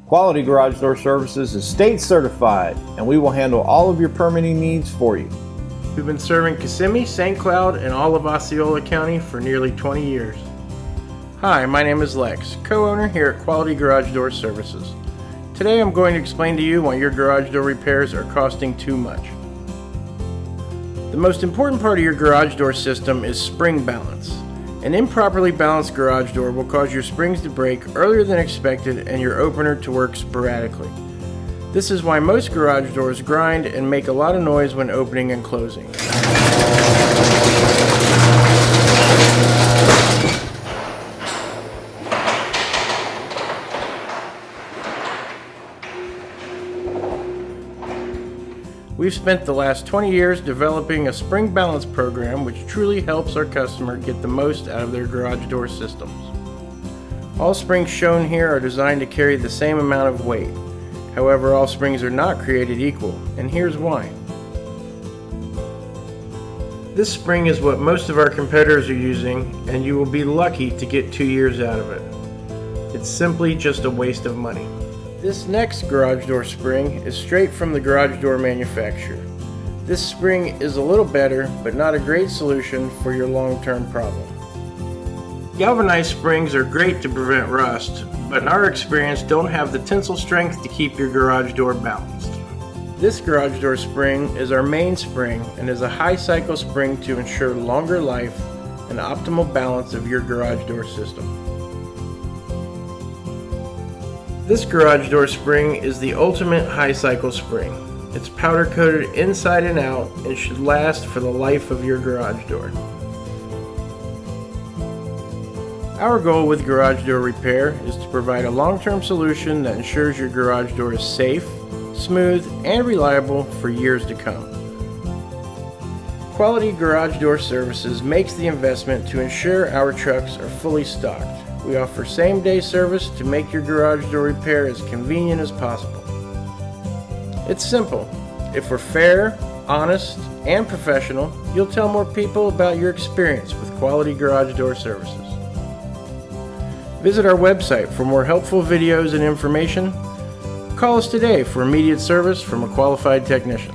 Quality Garage Door Services is state certified, and we will handle all of your permitting needs for you. We've been serving Kissimmee, St. Cloud, and all of Osceola County for nearly 20 years. Hi, my name is Lex, co-owner here at Quality Garage Door Services. Today I'm going to explain to you why your garage door repairs are costing too much. The most important part of your garage door system is spring balance. An improperly balanced garage door will cause your springs to break earlier than expected and your opener to work sporadically. This is why most garage doors grind and make a lot of noise when opening and closing. We've spent the last 20 years developing a spring balance program which truly helps our customer get the most out of their garage door systems. All springs shown here are designed to carry the same amount of weight. However, all springs are not created equal, and here's why. This spring is what most of our competitors are using, and you will be lucky to get 2 years out of it. It's simply just a waste of money. This next garage door spring is straight from the garage door manufacturer. This spring is a little better, but not a great solution for your long-term problem. Galvanized springs are great to prevent rust, but in our experience don't have the tensile strength to keep your garage door balanced. This garage door spring is our main spring and is a high cycle spring to ensure longer life and optimal balance of your garage door system. This garage door spring is the ultimate high cycle spring. It's powder coated inside and out and should last for the life of your garage door. Our goal with garage door repair is to provide a long-term solution that ensures your garage door is safe, smooth, and reliable for years to come. Quality Garage Door Services makes the investment to ensure our trucks are fully stocked. We offer same-day service to make your garage door repair as convenient as possible. It's simple. If we're fair, honest, and professional, you'll tell more people about your experience with Quality Garage Door Services. Visit our website for more helpful videos and information. Call us today for immediate service from a qualified technician.